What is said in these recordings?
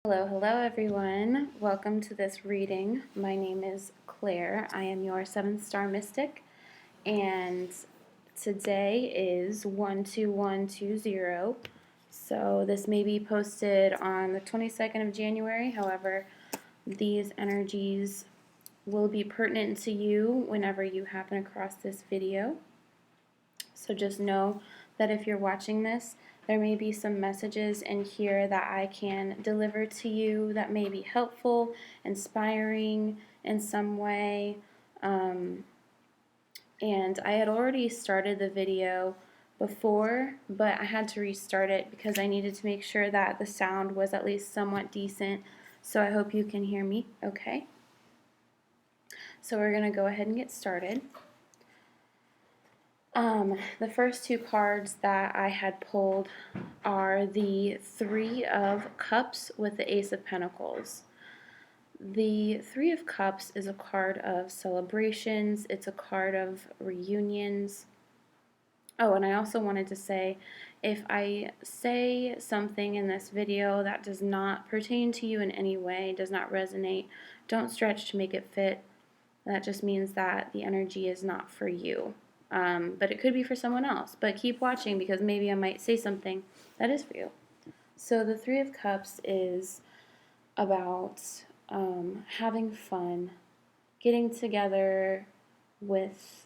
Hello everyone. Welcome to this reading. My name is Claire. I am your 7th star mystic, and today is 12120. So this may be posted on the 22nd of January. However, these energies will be pertinent to you whenever you happen across this video. So just know that if you're watching this, there may be some messages in here that I can deliver to you that may be helpful, inspiring in some way. And I had already started the video before, but I had to restart it because I needed to make sure that the sound was at least somewhat decent. So I hope you can hear me okay. So we're going to go ahead and get started. The first two cards that I had pulled are the Three of Cups with the Ace of Pentacles. The Three of Cups is a card of celebrations. It's a card of reunions. Oh, and I also wanted to say, if I say something in this video that does not pertain to you in any way, does not resonate, don't stretch to make it fit. That just means that the energy is not for you. But it could be for someone else. But keep watching because maybe I might say something that is for you. So the Three of Cups is about having fun, getting together with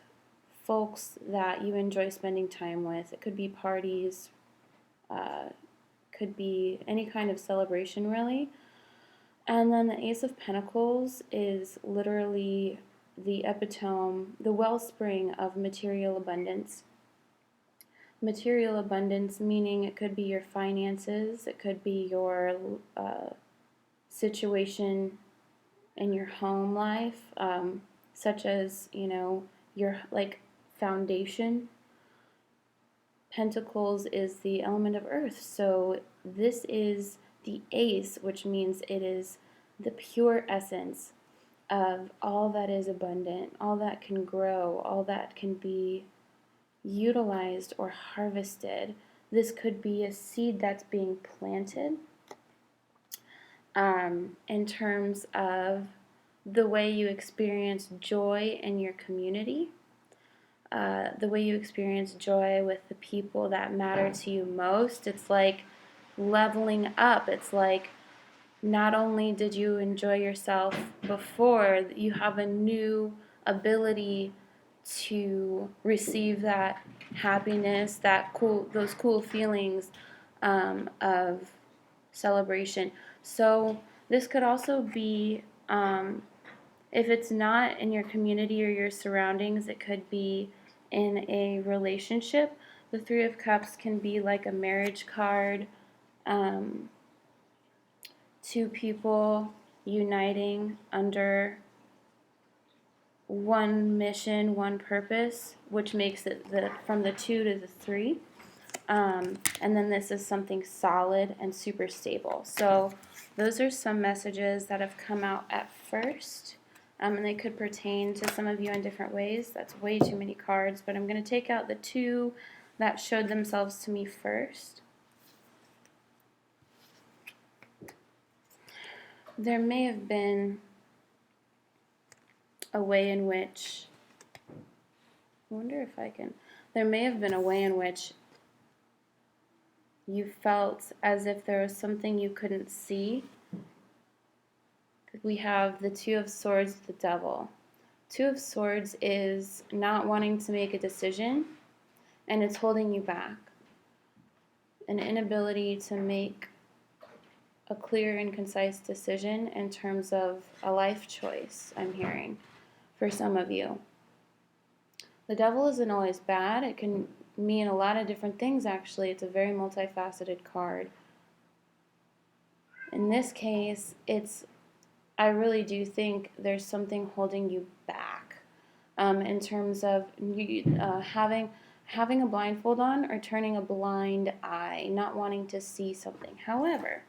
folks that you enjoy spending time with. It could be parties, could be any kind of celebration really. And then the Ace of Pentacles is literally the epitome, the wellspring of material abundance. Material abundance meaning it could be your finances, it could be your situation in your home life, such as, your foundation. Pentacles is the element of earth, so this is the ace, which means it is the pure essence of all that is abundant, all that can grow, all that can be utilized or harvested. This could be a seed that's being planted in terms of the way you experience joy in your community, the way you experience joy with the people that matter to you most. It's like leveling up. It's like not only did you enjoy yourself before, you have a new ability to receive that happiness, those cool feelings of celebration. So this could also be, if it's not in your community or your surroundings, it could be in a relationship. The Three of Cups can be like a marriage card. Two people uniting under one mission, one purpose, which makes it from the two to the three. And then this is something solid and super stable. So those are some messages that have come out at first. And they could pertain to some of you in different ways. That's way too many cards, but I'm going to take out the two that showed themselves to me first. There may have been a way in which, there may have been a way in which you felt as if there was something you couldn't see. We have the Two of Swords, the Devil. Two of Swords is not wanting to make a decision, and it's holding you back. An inability to make a clear and concise decision in terms of a life choice, I'm hearing, for some of you. The Devil isn't always bad. It can mean a lot of different things, actually. It's a very multifaceted card. In this case, I really do think there's something holding you back in terms of having a blindfold on or turning a blind eye, not wanting to see something. However,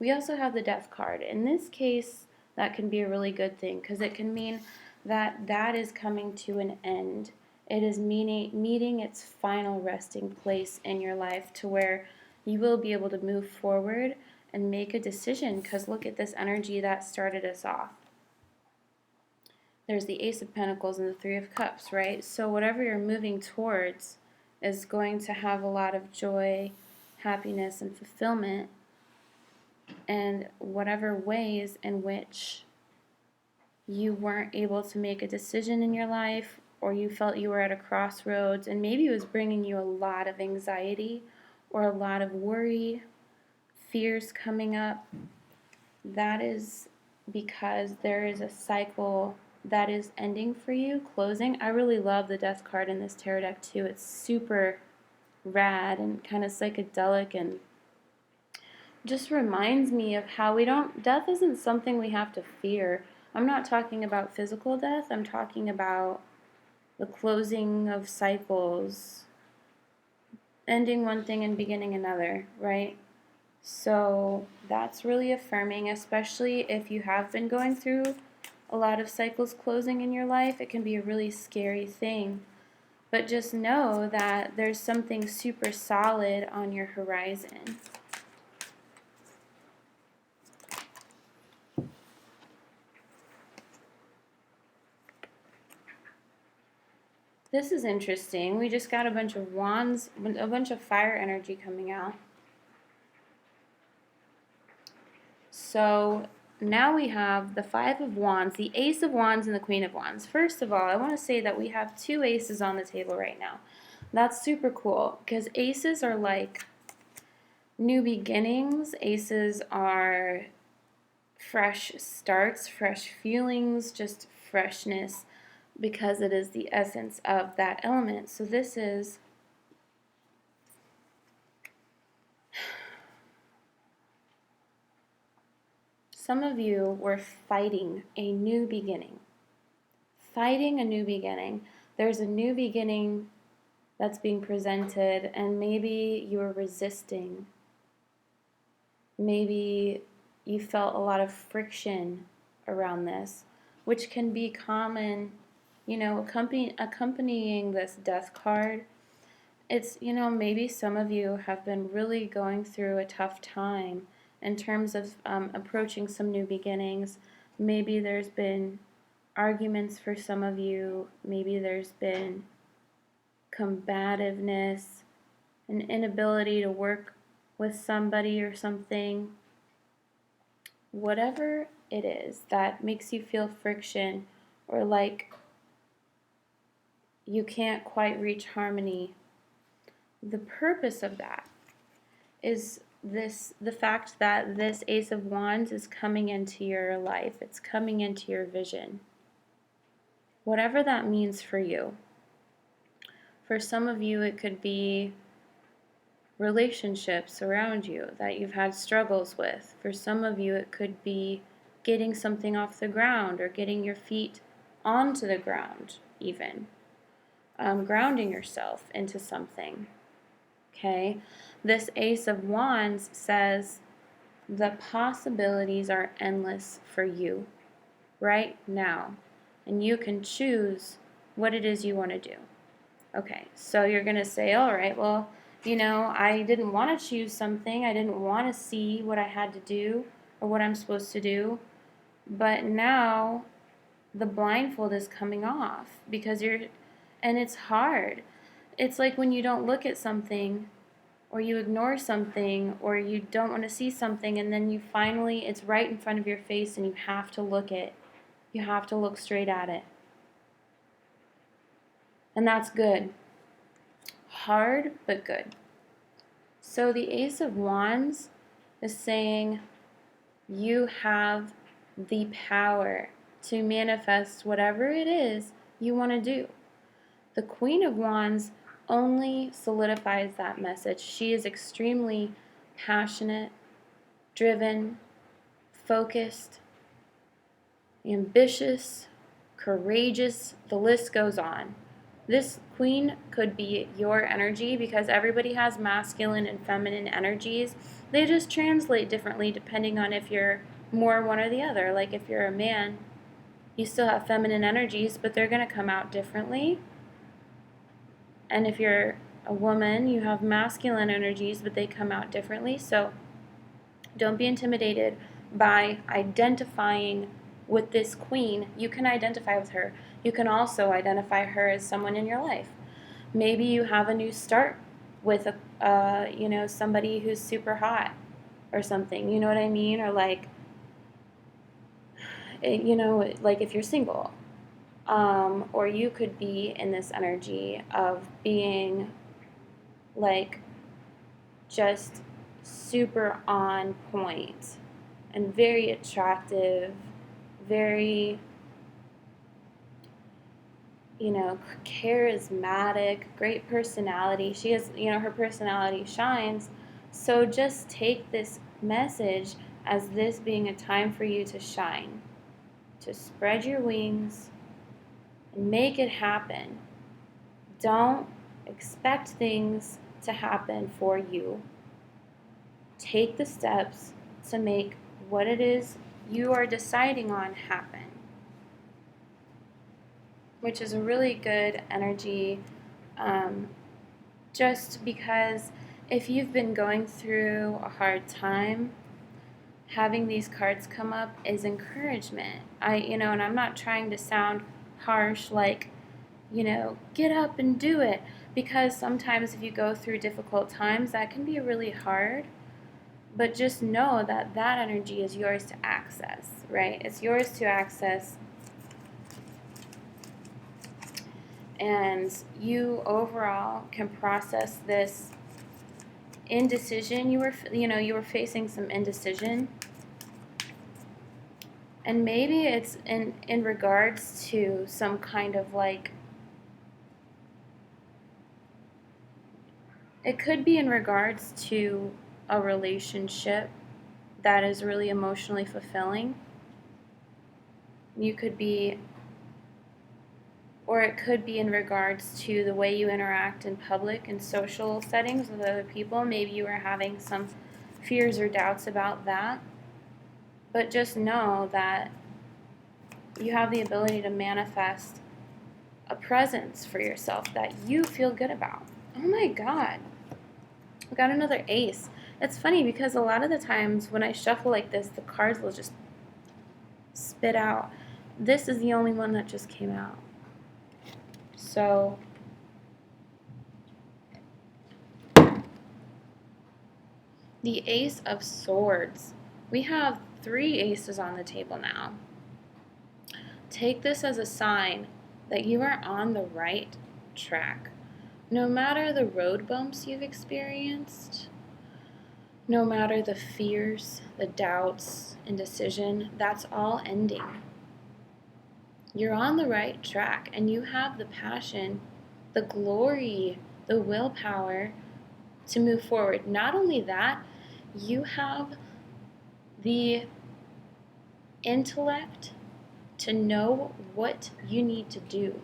we also have the Death card. In this case, that can be a really good thing because it can mean that is coming to an end. It is meeting its final resting place in your life to where you will be able to move forward and make a decision, because look at this energy that started us off. There's the Ace of Pentacles and the Three of Cups, right? So whatever you're moving towards is going to have a lot of joy, happiness, and fulfillment. And whatever ways in which you weren't able to make a decision in your life, or you felt you were at a crossroads, and maybe it was bringing you a lot of anxiety or a lot of worry, fears coming up, that is because there is a cycle that is ending for you, closing. I really love the Death card in this tarot deck too. It's super rad and kind of psychedelic, and just reminds me of how death isn't something we have to fear. I'm not talking about physical death. I'm talking about the closing of cycles, ending one thing and beginning another, right? So that's really affirming, especially if you have been going through a lot of cycles closing in your life. It can be a really scary thing. But just know that there's something super solid on your horizon. This is interesting. We just got a bunch of wands, a bunch of fire energy coming out. So now we have the Five of Wands, the Ace of Wands, and the Queen of Wands. First of all, I want to say that we have two aces on the table right now. That's super cool, because aces are like new beginnings. Aces are fresh starts, fresh feelings, just freshness, because it is the essence of that element. So this is some of you were fighting a new beginning. Fighting a new beginning. There's a new beginning that's being presented, and maybe you were resisting. Maybe you felt a lot of friction around this, which can be common, accompanying this Death card. It's, maybe some of you have been really going through a tough time in terms of approaching some new beginnings. Maybe there's been arguments for some of you. Maybe there's been combativeness, an inability to work with somebody or something. Whatever it is that makes you feel friction, or like you can't quite reach harmony, the purpose of that is the fact that this Ace of Wands is coming into your life. It's coming into your vision. Whatever that means for you. For some of you, it could be relationships around you that you've had struggles with. For some of you, it could be getting something off the ground, or getting your feet onto the ground, even. Grounding yourself into something. Okay? This Ace of Wands says the possibilities are endless for you right now, and you can choose what it is you want to do. Okay, so you're going to say, all right, well, I didn't want to choose something. I didn't want to see what I had to do or what I'm supposed to do. But now the blindfold is coming off, and it's hard. It's like when you don't look at something, or you ignore something, or you don't want to see something, and then it's right in front of your face, and you have to look it. You have to look straight at it. And that's good. Hard, but good. So the Ace of Wands is saying you have the power to manifest whatever it is you want to do. The Queen of Wands only solidifies that message. She is extremely passionate, driven, focused, ambitious, courageous. The list goes on. This queen could be your energy, because everybody has masculine and feminine energies. They just translate differently depending on if you're more one or the other. Like if you're a man, you still have feminine energies, but they're going to come out differently. And if you're a woman, you have masculine energies, but they come out differently. So Don't be intimidated by identifying with this queen. You can identify with her. You can also identify her as someone in your life. Maybe you have a new start with somebody who's super hot or something. You know what I mean? Or like, like if you're single. Or you could be in this energy of being like just super on point and very attractive, very, charismatic, great personality. She has, her personality shines. So just take this message as this being a time for you to shine, to spread your wings and make it happen. Don't expect things to happen for you. Take the steps to make what it is you are deciding on happen, which is a really good energy, just because if you've been going through a hard time, having these cards come up is encouragement. And I'm not trying to sound harsh, like, get up and do it, because sometimes if you go through difficult times, that can be really hard. But just know that that energy is yours to access, right? It's yours to access. And you overall can process this indecision. You were facing some indecision. And maybe it's in regards to some kind of like, it could be in regards to a relationship that is really emotionally fulfilling. Or it could be in regards to the way you interact in public and social settings with other people. Maybe you are having some fears or doubts about that. But just know that you have the ability to manifest a presence for yourself that you feel good about. Oh my God. I got another ace. It's funny because a lot of the times when I shuffle like this, the cards will just spit out. This is the only one that just came out. So the Ace of Swords. We have 3 aces on the table now. Take this as a sign that you are on the right track. No matter the road bumps you've experienced, no matter the fears, the doubts, indecision, that's all ending. You're on the right track and you have the passion, the glory, the willpower to move forward. Not only that, you have the intellect to know what you need to do.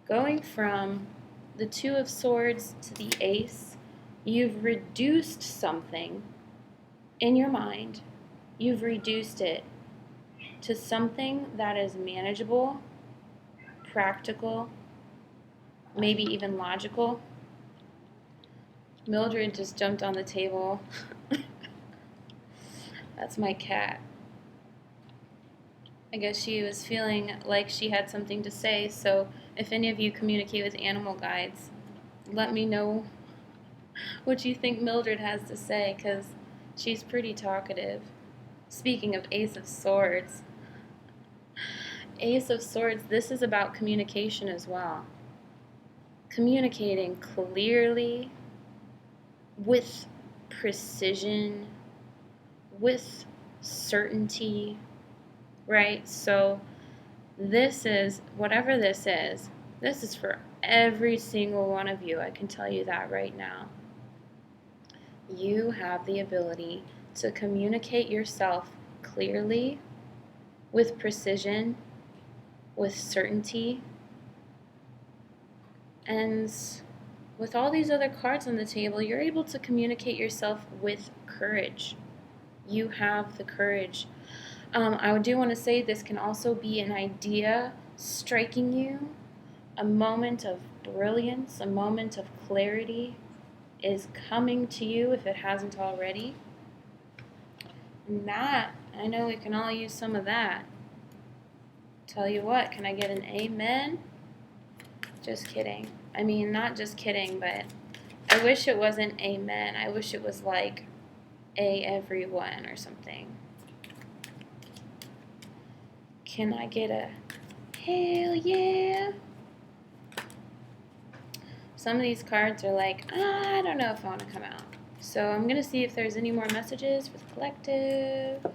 Going from the 2 of Swords to the Ace, you've reduced something in your mind. You've reduced it to something that is manageable, practical, maybe even logical. Mildred just jumped on the table. That's my cat. I guess she was feeling like she had something to say, so if any of you communicate with animal guides, let me know what you think Mildred has to say, because she's pretty talkative. Speaking of Ace of Swords, Ace of Swords, this is about communication as well. Communicating clearly, with precision, with certainty, right? So this is, whatever this is for every single one of you. I can tell you that right now. You have the ability to communicate yourself clearly, with precision, with certainty, and with all these other cards on the table, you're able to communicate yourself with courage. You have the courage. I do want to say this can also be an idea striking you, a moment of brilliance, a moment of clarity is coming to you if it hasn't already. And that, I know we can all use some of that. Tell you what, can I get an amen? Just kidding. I mean, not just kidding, but I wish it wasn't amen. I wish it was like a everyone or something. Can I get a hell yeah? Some of these cards are like, I don't know if I want to come out. So I'm going to see if there's any more messages for the collective.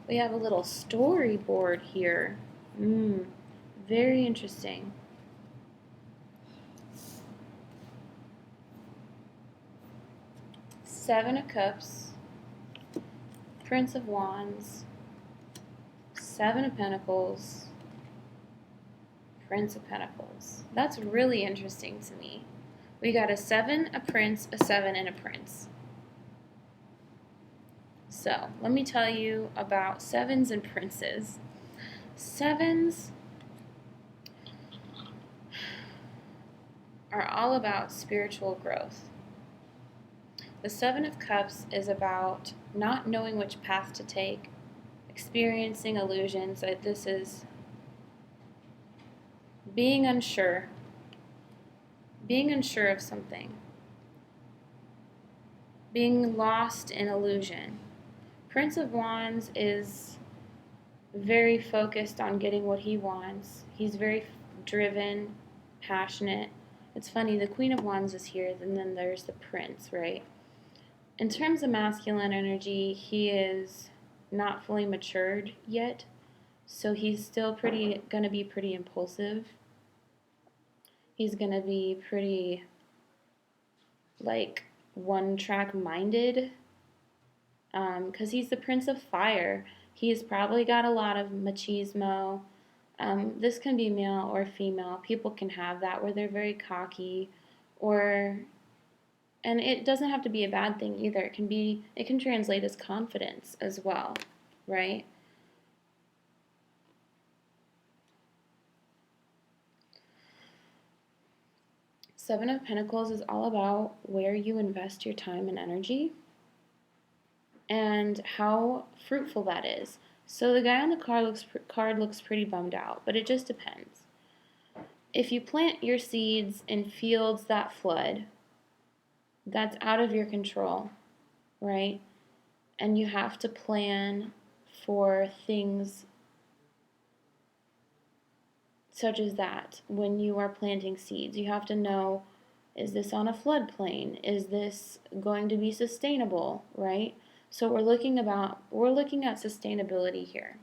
We have a little storyboard here. Very interesting. Seven of Cups, Prince of Wands, Seven of Pentacles, Prince of Pentacles. That's really interesting to me. We got a 7, a Prince, a 7, and a Prince. So, let me tell you about 7s and Princes. 7s are all about spiritual growth. The 7 of Cups is about not knowing which path to take, experiencing illusions. This is being unsure of something, being lost in illusion. Prince of Wands is very focused on getting what he wants. He's very driven, passionate. It's funny, the Queen of Wands is here, and then there's the Prince, right? In terms of masculine energy, he is not fully matured yet, so he's still going to be pretty impulsive. He's going to be pretty, like, one-track minded, because he's the Prince of Fire. He's probably got a lot of machismo. This can be male or female. People can have that where they're very cocky, and it doesn't have to be a bad thing either. It can translate as confidence as well, right? Seven of Pentacles is all about where you invest your time and energy and how fruitful that is. So the guy on the card looks pretty bummed out, but it just depends. If you plant your seeds in fields that flood, that's out of your control, right? And you have to plan for things such as that when you are planting seeds. You have to know, is this on a floodplain? Is this going to be sustainable, right? So we're looking at sustainability here.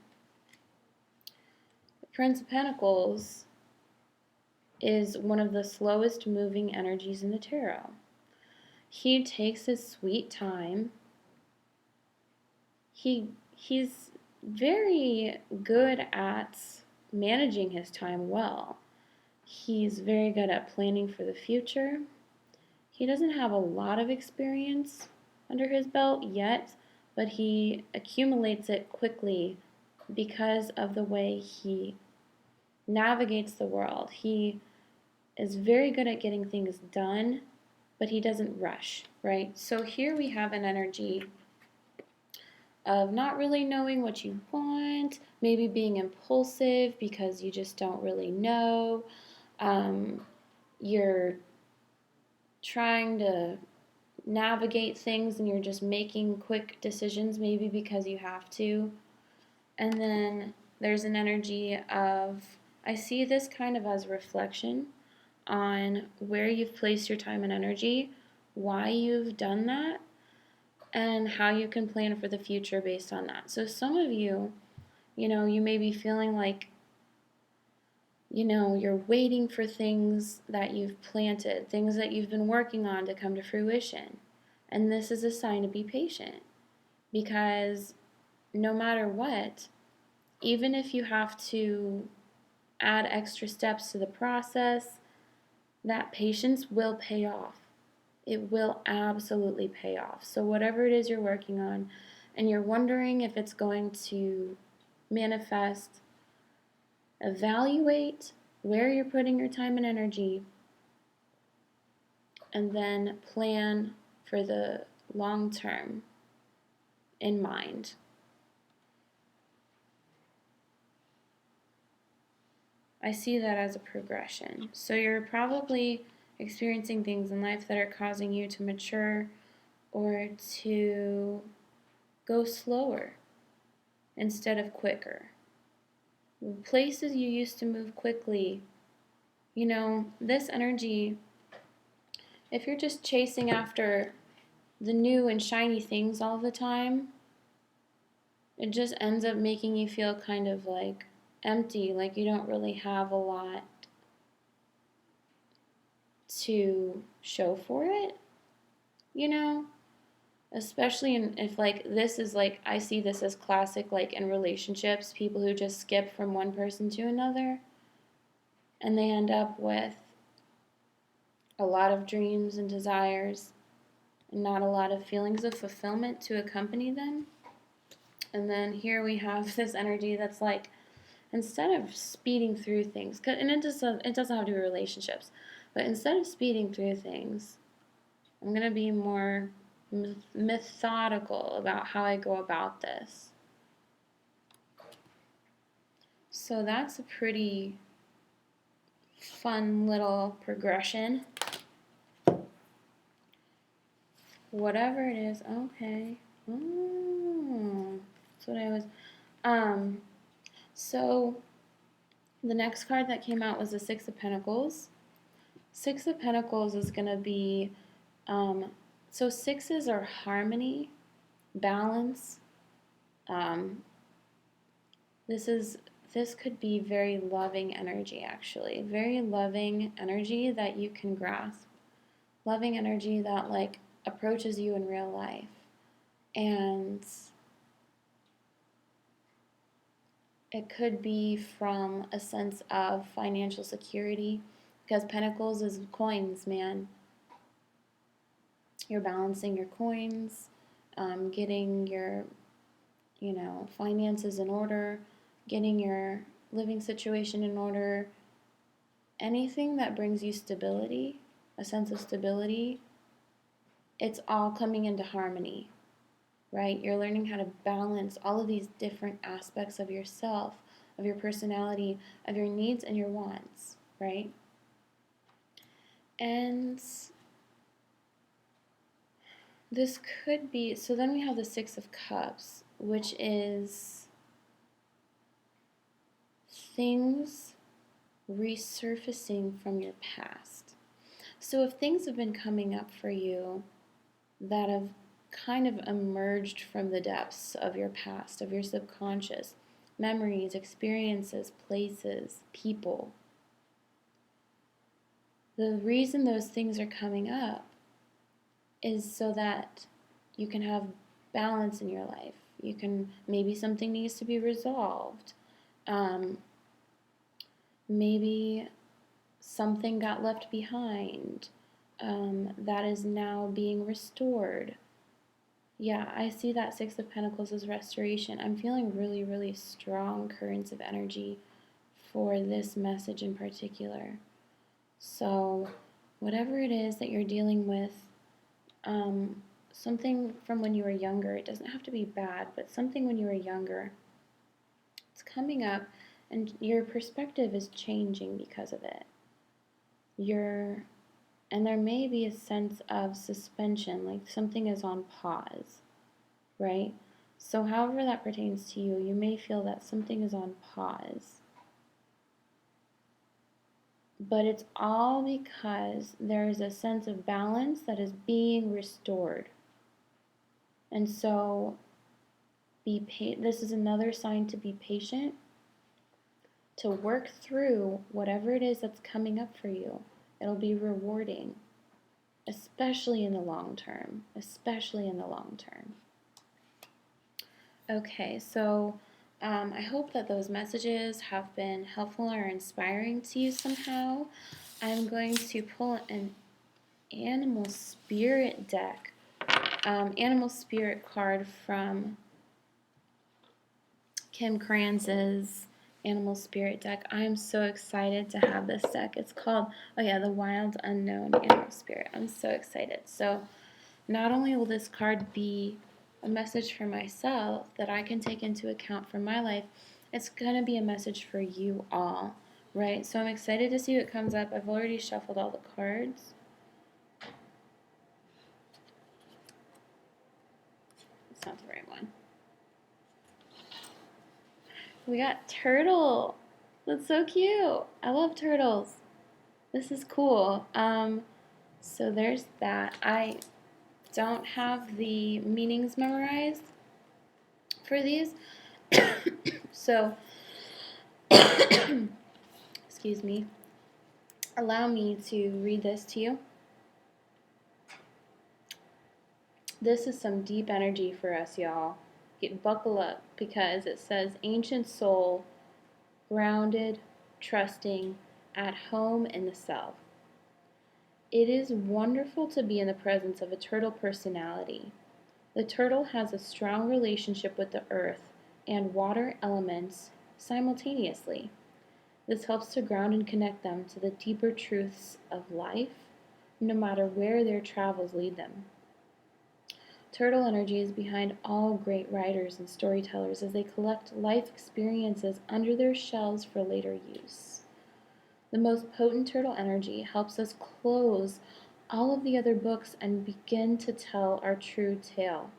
The Prince of Pentacles is one of the slowest moving energies in the tarot. He takes his sweet time. He's very good at managing his time well. He's very good at planning for the future. He doesn't have a lot of experience under his belt yet, but he accumulates it quickly because of the way he navigates the world. He is very good at getting things done, but he doesn't rush, right? So here we have an energy of not really knowing what you want, maybe being impulsive because you just don't really know. You're trying to navigate things and you're just making quick decisions maybe because you have to. And then there's an energy of, I see this kind of as reflection on where you've placed your time and energy, why you've done that, and how you can plan for the future based on that. So some of you, you may be feeling like, you're waiting for things that you've planted, things that you've been working on to come to fruition. And this is a sign to be patient, because no matter what, even if you have to add extra steps to the process, that patience will pay off. It will absolutely pay off. So whatever it is you're working on and you're wondering if it's going to manifest, evaluate where you're putting your time and energy, and then plan for the long term in mind. I see that as a progression. So you're probably experiencing things in life that are causing you to mature or to go slower instead of quicker. Places you used to move quickly, this energy, if you're just chasing after the new and shiny things all the time, it just ends up making you feel kind of like empty, like you don't really have a lot to show for it, especially if like this is like, I see this as classic, like in relationships, people who just skip from one person to another and they end up with a lot of dreams and desires and not a lot of feelings of fulfillment to accompany them. And then here we have this energy that's like, instead of speeding through things, and it doesn't have to do with relationships, but instead of speeding through things, I'm going to be more methodical about how I go about this. So that's a pretty fun little progression. Whatever it is, okay. Oh, that's what I was. So the next card that came out was the Six of Pentacles. Six of Pentacles is going to be, so sixes are harmony, balance. This could be very loving energy, actually. Very loving energy that you can grasp. Loving energy that like approaches you in real life. And it could be from a sense of financial security, because Pentacles is coins, man. You're balancing your coins, getting your, finances in order, getting your living situation in order. Anything that brings you stability, a sense of stability, it's all coming into harmony, right? You're learning how to balance all of these different aspects of yourself, of your personality, of your needs and your wants, right? And this could be, so then we have the Six of Cups, which is things resurfacing from your past. So if things have been coming up for you that have kind of emerged from the depths of your past, of your subconscious, memories, experiences, places, people, the reason those things are coming up is so that you can have balance in your life. Maybe something needs to be resolved. Maybe something got left behind that is now being restored. Yeah, I see that Six of Pentacles as restoration. I'm feeling really, really strong currents of energy for this message in particular. So whatever it is that you're dealing with, something from when you were younger, it doesn't have to be bad, but something when you were younger, it's coming up and your perspective is changing because of it. And there may be a sense of suspension, like something is on pause, right? So however that pertains to you, you may feel that something is on pause. But it's all because there is a sense of balance that is being restored. And so this is another sign to be patient, to work through whatever it is that's coming up for you. It'll be rewarding, especially in the long term. Especially in the long term. Okay, so I hope that those messages have been helpful or inspiring to you somehow. I'm going to pull an animal spirit deck, animal spirit card from Kim Krans's animal spirit deck. I'm so excited to have this deck. It's called, the Wild Unknown Animal Spirit. I'm so excited. So Not only will this card be a message for myself that I can take into account for my life, it's going to be a message for you all, right? So I'm excited to see what comes up. I've already shuffled all the cards. It's not the right one. We got turtle. That's so cute. I love turtles. This is cool. So there's that. I don't have the meanings memorized for these. So, excuse me. Allow me to read this to you. This is some deep energy for us, y'all. Buckle up because it says ancient soul, grounded, trusting, at home in the self. It is wonderful to be in the presence of a turtle personality. The turtle has a strong relationship with the earth and water elements simultaneously. This helps to ground and connect them to the deeper truths of life, no matter where their travels lead them. Turtle energy is behind all great writers and storytellers as they collect life experiences under their shells for later use. The most potent turtle energy helps us close all of the other books and begin to tell our true tale,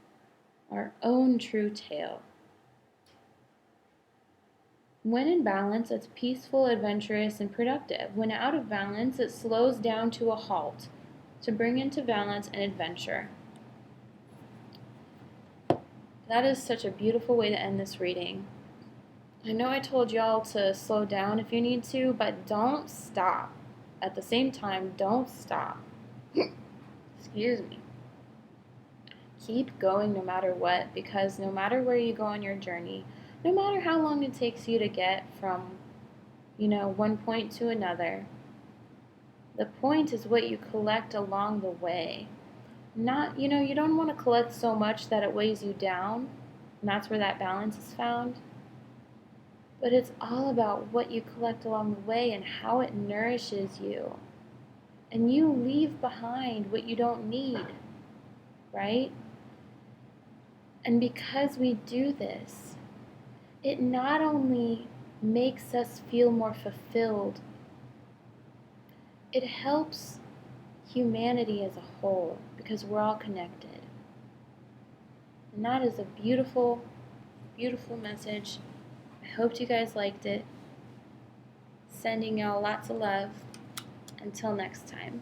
our own true tale. When in balance, it's peaceful, adventurous, and productive. When out of balance, it slows down to a halt to bring into balance and adventure. That is such a beautiful way to end this reading. I know I told y'all to slow down if you need to, but don't stop. At the same time, don't stop. Excuse me. Keep going no matter what, because no matter where you go on your journey, no matter how long it takes you to get from, one point to another, the point is what you collect along the way. Not, you don't want to collect so much that it weighs you down, and that's where that balance is found. But it's all about what you collect along the way and how it nourishes you. And you leave behind what you don't need, right? And because we do this, it not only makes us feel more fulfilled, it helps humanity as a whole because we're all connected. And that is a beautiful, beautiful message. I hope you guys liked it. Sending y'all lots of love. Until next time.